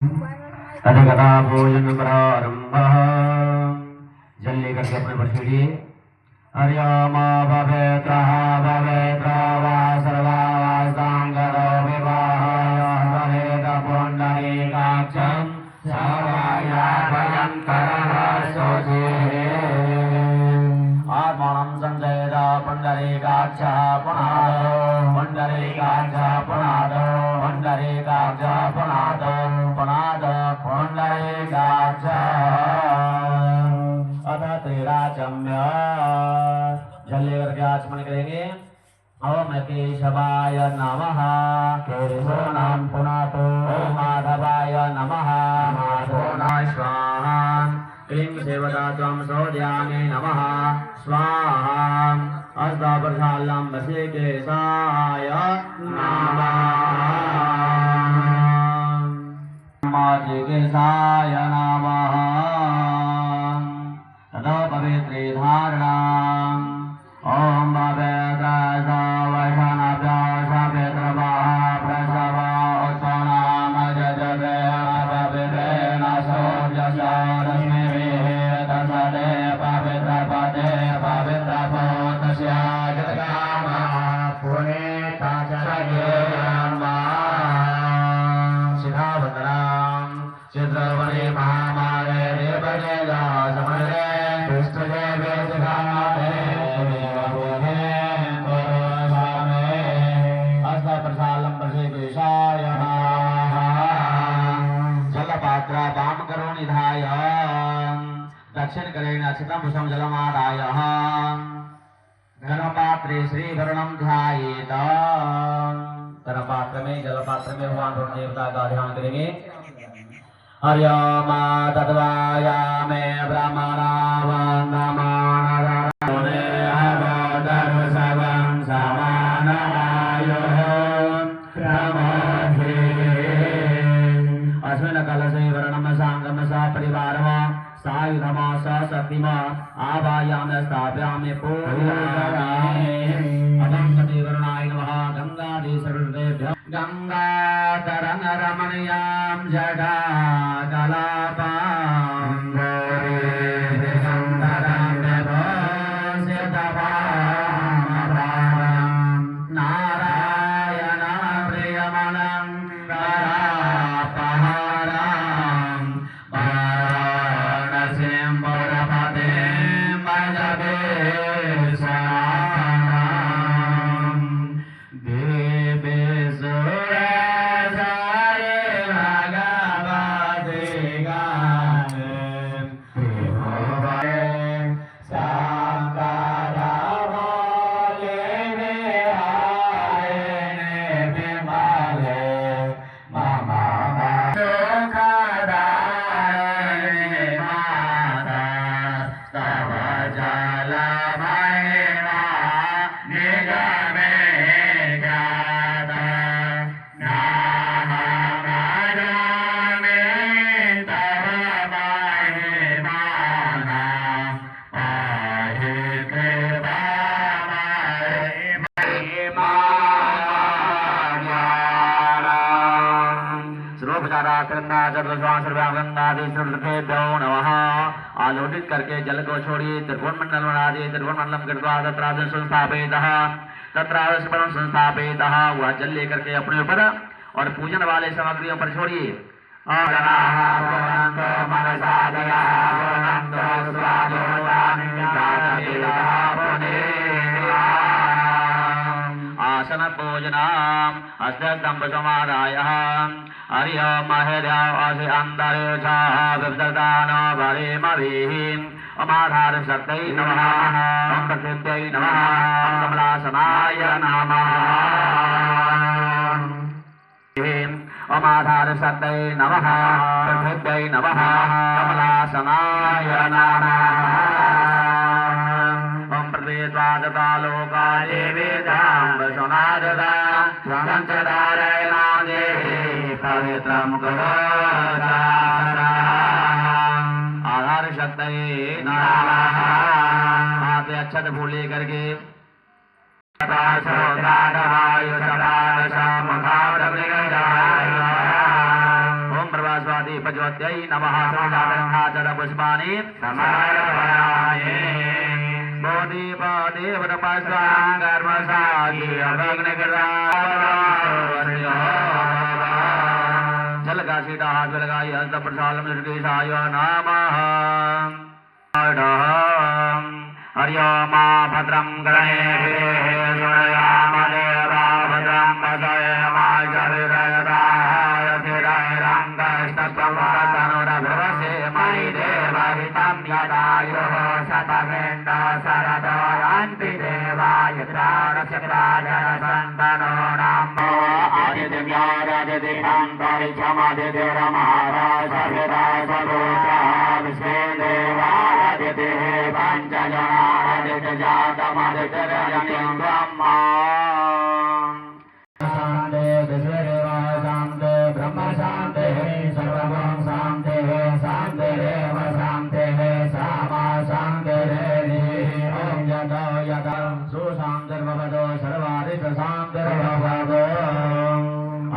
तथगता भोजन प्रारंभः जल लेकर के अपने पर छीड़िए। हरिओमा पवित्रः पवित्रो वा सर्वा वा सांगरो विवाहाय समेत पुण्डरीकाक्षं सर्वायाभयङ्करः शोचिः। आत्मानं संजयेत पुण्डरीकाक्षः पुनादो पुण्डरीकाक्षः पुनादो पुण्डरीकाक्षः पुनादो पुनादो पुण्डरीकाक्षः। अथ त्रिराचम्य जल लेकर के आचमन करेंगे। ओम केशवाय नमः केशो नाम पुनातो। ओम माधवाय नमः माधो नाम स्वाहा। क्लीं सेवता त्वं सौद्यामि नमः स्वाहा। अस्ताप्रसालं वशिकेशाय नमः वशिकेशाय नमः। ततो पवित्रे धारणाम् ओम पवित्राय वैष्णव्याय पवित्रवाः प्रसवा उत्पन्नाम जजते पवित्रेण सूर्यस्यारश्मिभिः तत्सदे पवित्रपदे पवित्रभूतस्य जगत्कामा पुनीतचर्येयम्मा। शिखावतरां चित्रवने महामारे देवदेजा समरे दुष्टदेवे शिखामते दक्षिण करेण अक्षतं जलमादाय घनपात्रे श्रीवरुणं ध्यायेत। घनपात्र में जलपात्र में भगवान वरुण देवता का ध्यान करेंगे। हरिओम तद्वायामे ब्रह्मणा वन्दमानधरणे अवदर्शवं समानमायुः प्रमोधे। अस्मिन् कलशे वर्णं साङ्गं सपरिवारं सायुधमा सशक्तिमा आवायामे स्थापयामि पूजयामि। अगंगति वरुणाय नमः गंगाधि सर्वेभ्यः। गंगाधरं रमणीयां जटाकलापां गौरीं सुन्दरं विभूषितवामभारं नारायण प्रियमनं करापहारं वाराणसीं पुरपतिं भजबेशं देवेशुरेशाय भगवते गाने त्रिभुवने शान्तारामोलिने हारिणे विमले मम सुखदायिने माता तव जलमयिना निगमे गाता नाहमजामि तव महिमाना पाहि कृपामयि महिमाज्ञानम्। सर्वोपचाराकरन्ना चतुर्श्वास सर्वांगन्नादि सर्वभ्यो नमः। आलोटित करके जल को छोड़िए। त्रिभुवन मंडल बनाइए। त्रिभुवन मंडलम कृत्वा तत्रादि संस्थापितः तत्रादि परम संस्थापितः। वह जल लेकर के अपने ऊपर और पूजन वाले सामग्रियों पर छोड़िए। आसन भोजनाम हस्तम्भ समादाय हरिओम महेद्याव असे अंतरे विदानो भरे मरीम अमाधार शक्तै नमः ओम प्रकृत्यै नमः ओम कमलासनाय नमः अमाधार शक्तै नमः प्रकृत्यै नमः कमलासनाय नमः ओम प्रदेवादता लोका देवेदां वसुनादता संचदारयणा देहि पवित्रं करोदारा। आधार शक्तये नमः। हाथ में अक्षत फूल लेकर के ओम प्रभास्वा दीपज्योत्यै नमः सर्वजातरङ्गाचरपुष्पाणि समारभयामि बोधिपदेवतपस्वाङ्गर्मसाखि अभग्नकृतावर्यो जल का सीता हाथ में लगाई हस्त प्रसालम ऋषिकेशाय नमः हरिओ मा भद्रं गणेभिः शृणुयाम देवा भद्रं पश्येमाशविरयदाय स्थिरैरङ्गस्तस्वमस्तनुरभवसे मयि देवहितं यदायुः शतमेन्द्र शरदोरन्ति देवाय त्राणस्य प्राजनसन्तनो नमो आदित्यव्याराजदिभं परिचमदितिरमहाराज सविता सभूतः विश्वे देवाराजतिः पञ्चजनादित्यजातमदितिरजनिं ब्रह्मा शान्ते विश्वेदेवा शान्ते ब्रह्म शान्तिः सर्वं शान्तिः शान्तिरेव शान्तिः सामा शान्तिरेः ॐ यतो यतो सुशान्तिर्भवतो सर्वादिश शान्तिर्भवतो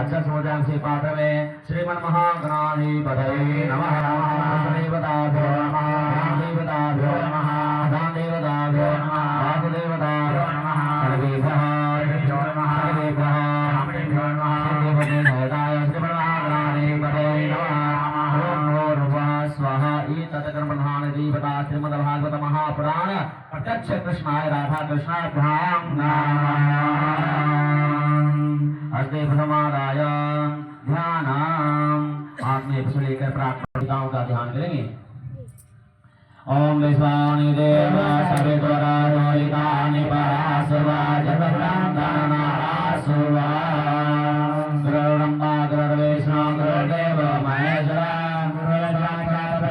अच्छा सोजां से पात्र में श्रीमन्महागणाधिपतये नमः देवताभ्यो नमः देवताभ्यो नमः देवताभ्यो नमः वासुदेवताभ्यो नमः सर्वेभ्यः सर्वेभ्यः सर्वेभ्यो नमः देवते सहिताय श्रीमन्महागणाधिपतये नमः ॐ भूर्भुवः स्वः एतत् प्रधान देवता श्रीमद्भागवत महापुराण प्रत्यक्ष कृष्णाय राधा कृष्णाभ्यां नमः हस्ते प्रथमादाय ध्यान हाथ में पुष्प लेकर प्रार्थनाओं का ध्यान करेंगे। ओम विश्वानि देव सवितुरा जोलिकानि परासुवा जगद्ब्रह्मणासुवा गुरुर्ब्रह्मा गुरुर्विष्णु गुरुर्देव महेश्वरा गुरुर्साक्षात्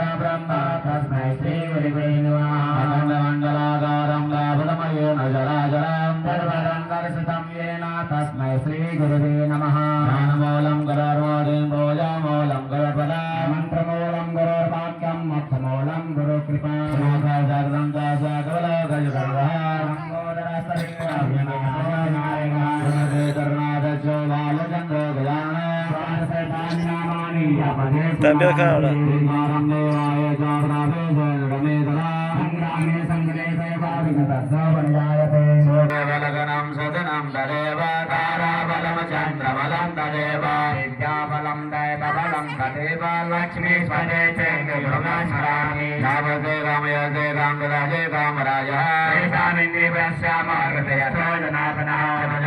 तस्मै श्री गुरुवे नमः अखण्डमण्डलाकारं लाभतमयेन जराजरं सर्वरङ्गरसितं येन तस्मै श्री गुरुवे नमः ज्ञानमूलं गुरुर्मोदिं भोजमूलं गुरुर्पदं मन्त्रमूलं गुरुर्वाक्यं मोक्षमूलं Gurukripa जागरं जागवलोकयुगर्वः करुणादक्षो बालचन्द्रो Tampil ka udah. Balaganam sadanam dadeva tarabalam chandrabalam dadeva vidyabalam daivabalam dadeva lakshmi swadete yogasrami navase ramyase ramraje ramraja esamindi vasyama hridaya sojanapana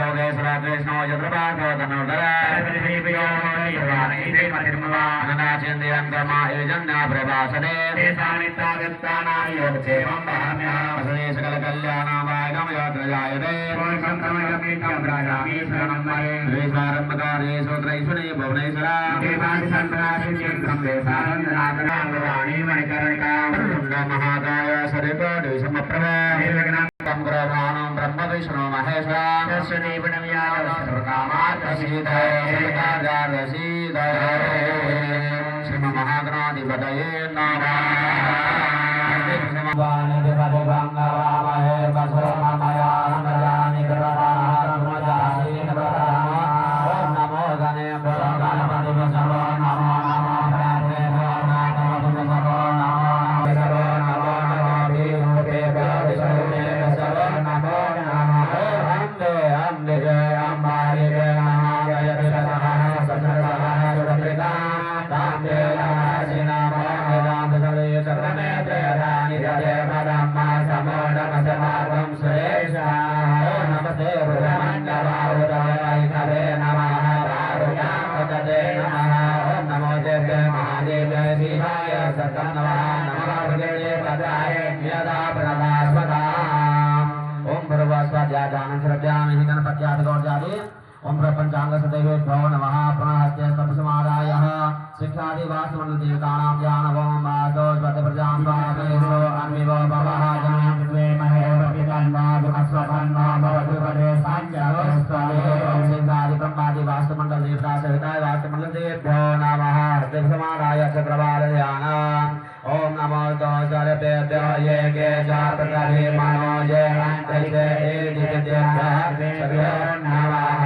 yogesra krishno yadrabhago dhanurdara prithiviyo nirvani devatirmala ananachindiyam dhamma ejanna prabhasade esamita vittana yogchevam bahamya asane sakala kalyanamaya यात्रयायते कोशंतमयपीठं राजामि शरणं मये श्रीस्वारम्भकारे सूत्रैश्वरे भुवनेश्वरा देवानि सन्तराशिं देशानन्दनाथनाङ्गवाणी मणिकर्णिका महाकाय सरितोडि समप्रभा निर्विघ्नं गुरुभानं ब्रह्म विष्णु महेश्वरा तस्य देवनव्याय सर्वकामार्थसीदये सर्वकार्यार्थसीदये श्रीमन्महागणाधिपतये नमः ओम प्रपंचांग सदैवेभ्यो नमः पुनः हस्ते तपसमादायः शिक्षादिवासमण्डलदेवतानां ज्ञानवं मादोष्वत प्रजां स्वामेषु अन्विवो भवः जनं द्वे महेवपितन्वा गुणस्वपन्वा भवतु पदे साञ्चरोस्त्वमे ओम सिद्धादि ब्रह्मादि वास्तुमण्डलदेवता सहिताय वास्तुमण्डलदेभ्यो नमः हस्ते तपसमादाय चक्रवालध्यान ओम नमो दोषरपेभ्यो ये के च प्रतभे मनो ये हन्तरिते एदित्यभ्यः नमः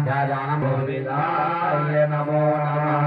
जाजानं भूविदाय नमो नमः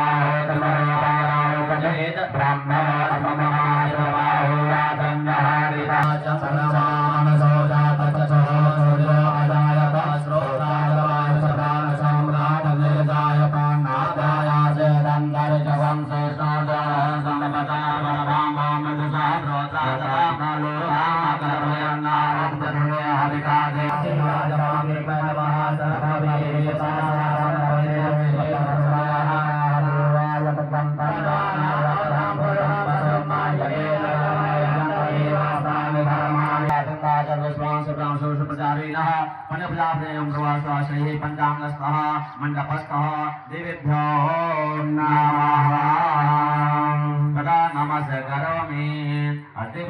मंडपस्थः देवेभ्यो नमः तदा नमस्ते करोमि अति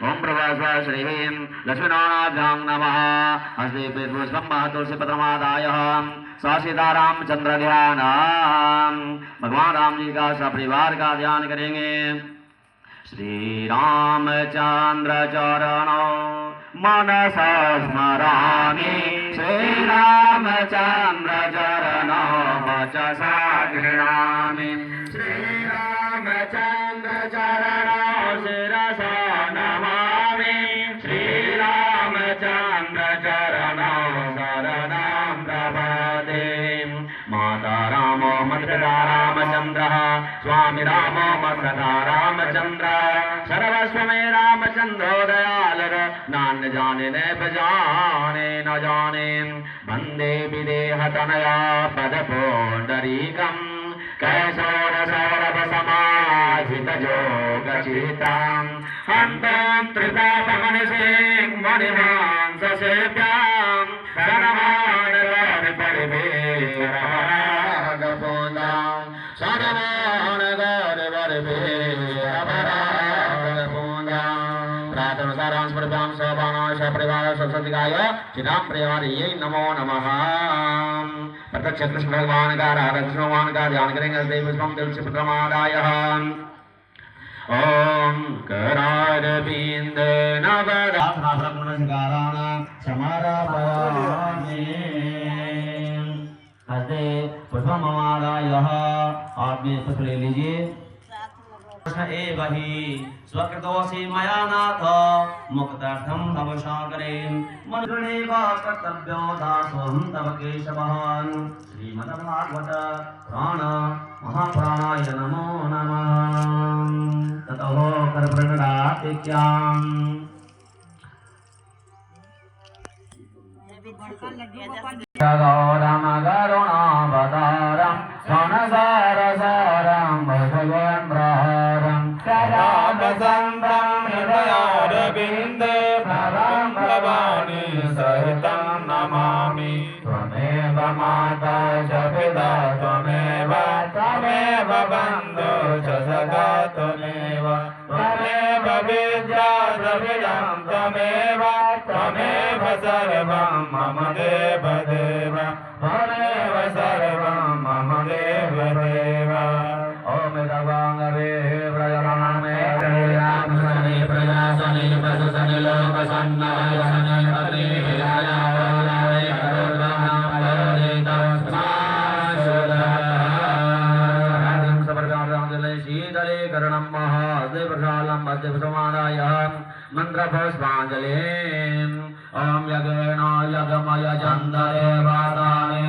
ओम प्रभास्व श्रीं लक्ष्मीनारायणाभ्यां नमः हस्ते पुष्पं तुलसी पत्रमादाय सीताराम चंद्र ध्यान भगवान राम जी का सपरिवार का ध्यान करेंगे। श्री रामचंद्र चरणों मनसा स्मरामि श्री रामचंद्र चरणों वचसा गृह्णामि श्री रामचंद्र चरणों शिरसा नमामि श्री रामचंद्र चरणों शरणं प्रपद्ये। माता रामो मत्पिता रामचंद्रः स्वामी रामो मत्सखा रामचंद्र सर्वस्व मे रामचंद्रो दयालर नान्य जाने न बजाने न जाने वंदे विदेह तनया पद पुंडरीकम् कैशोर सौरभ समाहित जोग चिताम् हन्तं त्रितापमनिषें मणिमांस सेव्याम् शरमान गौर परिवेरमरागपूर्णाम् शरमान गौर परिवेरमरागपूर्णाम् प्रातः स्मृतां सभानाय सपरिवार सत्संगाय चिदां प्रियवार्यै नमो नमः। प्रत्यक्ष कृष्ण भगवान का राधा कृष्ण भगवान का ध्यान करेंगे। देव पुष्पम तुलसी पत्रमादाय ओम करारविंद नवदासनासनकाराण समारापयामि हस्ते पुष्पमादाय आप भी पुष्प ले लीजिए। एव हि स्वकृतोऽसि मया नाथ मुक्तार्थं तव सागरे मनुष्येव कर्तव्यो दासोऽहं तव केशवः। श्रीमद्भागवत पुराण महापुराणाय नमो नमः। ततो करप्रणडातिक्याम् गौरम करुणावतारं संसारसारं भगवन् प्रहरं रामचन्द्रं हृदयारविन्दे भवं भवानी सहितं नमामि। त्वमेव माता च पिता त्वमेव त्वमेव बन्धु च सखा त्वमेव त्वमेव विद्या द्रविणं त्वमेव त्वमेव सर्वं मम देव देव त्वमेव सर्वं मम शीतलीकरणं महादेवशालं मध्यसमादाय मन्त्रपुष्पाञ्जलिं ॐ यज्ञेन यज्ञमय चन्दरे वादानि